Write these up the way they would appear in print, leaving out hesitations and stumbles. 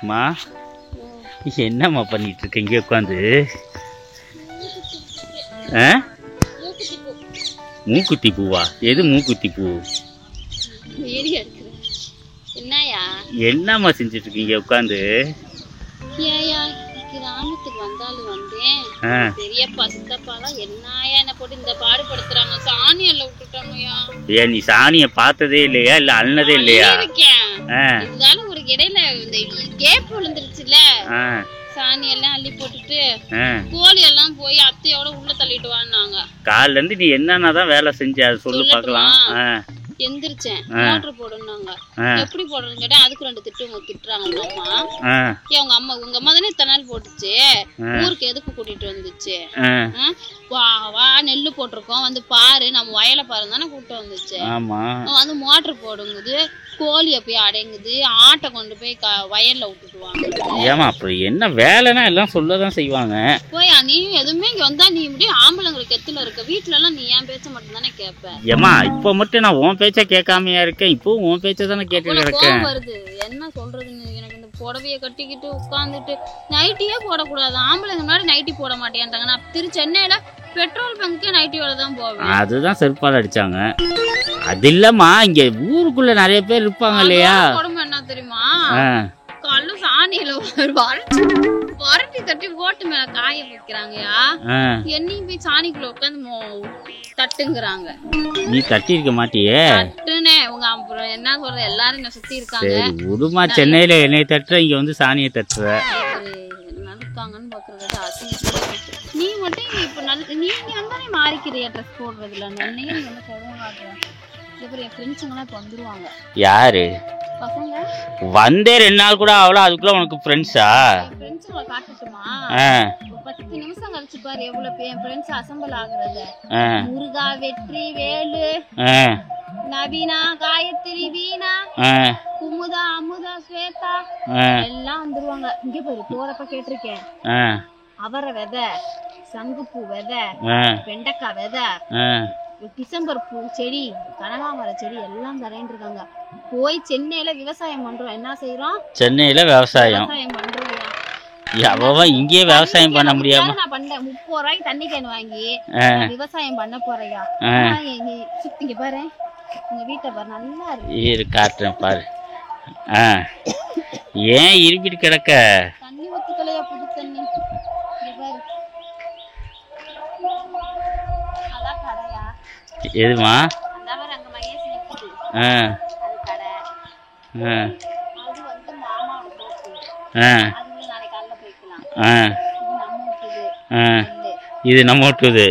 மா என்னம்மா பண்ணிட்டு இருக்க இங்கே உட்காந்து? மூக்குத்தி பூவா? எது மூக்குத்தி பூ? என்னம்மா செஞ்சுட்டு இருக்கீங்க உட்காந்து? கிராமத்துக்கு வந்தாலும் வந்தேன். பெரியப்பா சித்தப்பாலாம் என்னையா என்ன போட்டு இந்த பாடுபடுத்துறாங்க. சாணி எல்லாம் விட்டுட்டாங்கயா. ஏன் நீ சாணிய பார்த்ததே இல்லையா இல்ல அண்ணதே இல்லையா? இருந்தாலும் ஒரு இடையில இந்த கேப் விழுந்துருச்சுல, சாணி எல்லாம் அள்ளி போட்டுட்டு கோழி எல்லாம் போய் அத்தையோட உள்ள தள்ளிட்டு வாங்க. காலைல இருந்து நீ என்னன்னாதான் வேலை செஞ்ச அது சொல்லு பாக்கலாம். எந்திரிச்சேன், மோட்டர் போடணுங்க. எப்படி போடுறதுன்னு கேட்டா அதுக்கு 2 திட்டுறாங்க உங்க அம்மா. உங்க அம்மா தானே இத்தனை நாள் போட்டுச்சு, ஊருக்கு எதுக்கு கூட்டிட்டு வந்துச்சு? வா நெல்லு போட்டிருக்கோம் வந்து பாரு, நம்ம வயலை பாரு தானே கூப்பிட்டு வந்துச்சு. வந்து மோட்டர் போடுங்குது, கோழிய போய் அடைங்குது, ஆட்டை கொண்டு போய் வயல்ல விட்டுட்டுவாங்க. ஏமா அப்படி என்ன வேலைன்னா எல்லாம் சொல்லதான் செய்வாங்க. போய் நீ எதுவுமே இங்க வந்தா நீ முடியும் ஆம்பளைங்களுக்கு எத்துல இருக்க. வீட்டுல எல்லாம் நீ என் பேச்ச மட்டும் தானே கேப்ப. ஏமா இப்ப மட்டும் நான் உன் பேச்ச கேட்காமையா இருக்கேன், இப்போ உன் பேச்ச தானே கேட்டுட்டு இருக்கேன். வருது என்ன சொல்றதுன்னு. எனக்கு இந்த புடவைய கட்டிக்கிட்டு உட்காந்துட்டு நைட்டியே போடக்கூடாது. ஆம்பளைங்க முன்னாடி நைட்டி போட மாட்டேன்ட்டாங்க. நான் சென்னையில பெட்ரோல் பங்க்கு நைட்டியோட தான் போவேன். அதுதான் செருப்பால அடிச்சாங்க. அது இல்லம்மா இங்க ஊருக்குள்ள நிறைய பேர் இருப்பாங்க இல்லையா? உடம்பு என்ன தெரியுமா, காலைல சாணியில வரட்டி தட்டி ஓட்டு மேல காய வைக்கிறாங்கயா. என்னையும் போய் சாணிக்குள்ள உட்காந்து தட்டுங்கிறாங்க. நீ தட்டி இருக்க மாட்டியே? தட்டுனே உங்க அப்புறம் என்ன சொல்ற, எல்லாரும் என்ன சுத்தி இருக்காங்க. உடுமா சென்னையில என்னைய தட்டுற, இங்க வந்து சாணியை தட்டுற. இருக்காங்கன்னு பாக்குறது அசிங்க. நீ மட்டும் இப்ப நீங்க வந்தானே மாறிக்கிறியா ட்ரெஸ் போடுறதுல? நன்னையே நீ வந்து சொல்லுவாங்க. என் ஃப்ரெண்ட்ஸுங்கெல்லாம் இப்போ வந்துருவாங்க. யாரு பசங்க? வந்தே 2 நாள் கூட அவ்வளோ, அதுக்குள்ள உனக்கு ஃப்ரெண்ட்ஸா? ஃப்ரெண்ட்ஸுங்களை காட்டுட்டுமா? 10 நிமிஷம் கழிச்சு பாரு எவ்வளவு என் ஃப்ரெண்ட்ஸ் அசம்பிள் ஆகுறது. முருகா, வெற்றி, வேலு, நவீனா, காயத்ரி, வீணா, குமுதா, அமுதா, ஸ்வேதா எல்லாம் வந்துருவாங்க. இங்க பாரு போறப்ப கேட்டிருக்கேன். அவரை விதை, சங்குப்பூ விதை, வெண்டைக்காய் விதை, டிசம்பர் பூ செடி, கனகாமர செடி எல்லாம் தரேன் இருக்காங்க. போய் சென்னையில விவசாயம் பண்றோம். என்ன செய்யறோம்? சென்னையில விவசாயம் பண்றோம். இங்கேயே விவசாயம் பண்ண முடியாம நான் பண்ணேன். 30 ரூபாய்க்கு தண்ணி கேன் வாங்கி விவசாயம் பண்ண போறையா. சுத்திங்க பாரு, உங்க வீட்டை பாரு நல்லா இருக்கு. காட்டுறேன் பாரு. ஏன் இருப்பிட்டு கிடக்க? தண்ணி ஊத்துக்கலையா? புது தண்ணி பாரு. எதுமா? இது நம்ம விட்டுது.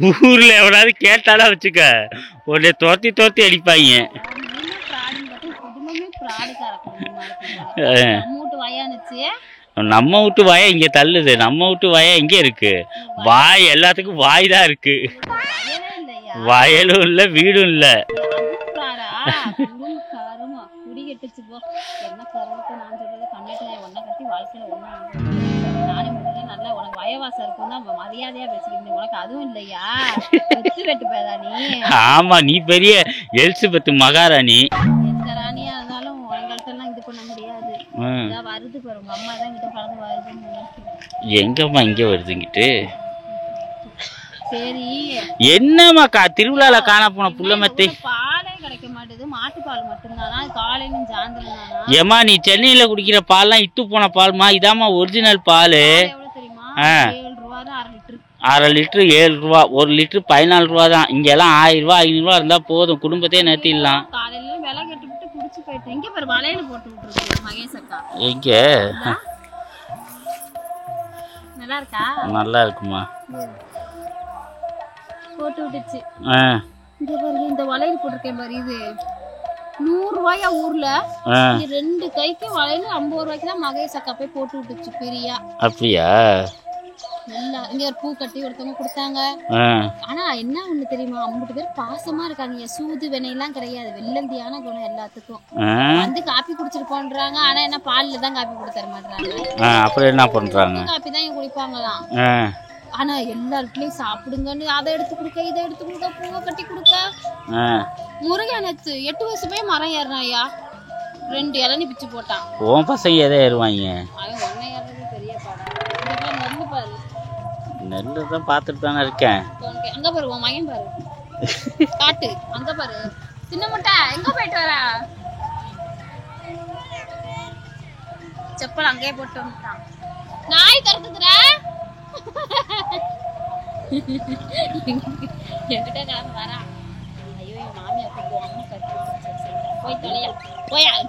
ஊர்ல எவனாவது கேட்டாலா வச்சுக்க, உடனே தோத்தி அடிப்பாங்க. நம்ம வீட்டு வாயா இங்க தள்ளுது, நம்ம வீட்டு வாயா இங்க இருக்கு. வாய் எல்லாத்துக்கும் வாய் தான் இருக்கு, வயலும் இல்ல வீடும் இல்ல. ஆமா நீ பெரிய எலிசபெத் மகாராணி. எங்கம்மா இங்க வருதுங்கிட்டு? என்னம்மா திருவிழால காண போன புள்ளமத்தை பாலே கிடைக்க மாட்டேது, மாட்டு பால் மட்டும்தானா? காலையிலும் சாயந்தரம். ஏமா நீ சென்னையில குடிக்கிற பால்லாம் இட்டு போன பால்மா, இதாம்மா ஒரிஜினல் பால். 1/2 லிட்டரு 7 ரூபா, 1 லிட்டரு 14 ரூபா தான். இங்க எல்லாம் 1000 ரூபா 500 ரூபா இருந்தா போதும், குடும்பத்தையே நிறுத்திடலாம். எங்க நல்லா இருக்குமா? போட்டு விட்டுச்சு. இங்க பாருங்க இந்த வளையல் போட்டிருக்கேன் பாரு, இது 100 ரூபாயா ஊர்ல. 2 கைக்கு வளையல் 50 ரூபாய்க்கு தான் மகேஷ் அக்கா போய் போட்டு விட்டுச்சு பிரியா. அப்படியா? இங்க ஒரு பூ கட்டி ஒருத்தவங்க கொடுத்தாங்க. ஆனா என்ன ஒண்ணு தெரியுமா, 50 பேர் பாசமா இருக்காங்க. சூது வெனையெல்லாம் கிடையாது, வெள்ளந்தியான குணம் எல்லாத்துக்கும். வந்து காப்பி குடிச்சிட்டு போன்றாங்க. ஆனா என்ன பால்ல தான் காப்பி குடித்தர மாட்டாங்க. அப்புறம் என்ன பண்றாங்க? காப்பி தான் குடிப்பாங்களாம். ஆனா எல்லாருக்குலயும் சாப்பிடுங்கன்னு அதை எடுத்து கொடுக்க, இதை எடுத்து கொடுக்க, பூவை கட்டி கொடுக்க. முருகனுக்கு 8 வயசு போய் மரம் ஏறினாயா. 2 இளநீ பிச்சு போட்டான். உன் பசங்க எதை ஏறுவாங்க? அவன் ஒன்னை ஏறது பெரிய பாடம். இந்த பாரு நெல்லு பாரு. நெல்லு தான் பார்த்துட்டு தானே இருக்கேன். அங்க பாரு உன் மகன் பாரு. காட்டு அங்க பாரு. சின்ன முட்டை எங்க போயிட்டு வர? செப்பல் அங்கேயே போட்டு வந்துட்டான். நாய் கறக்குதுடா. என்கிட்ட கிளம்ப வரா. ஐயோ என் மாமியார் போய் அம்மா கட்டு போய் தொலையா போயா.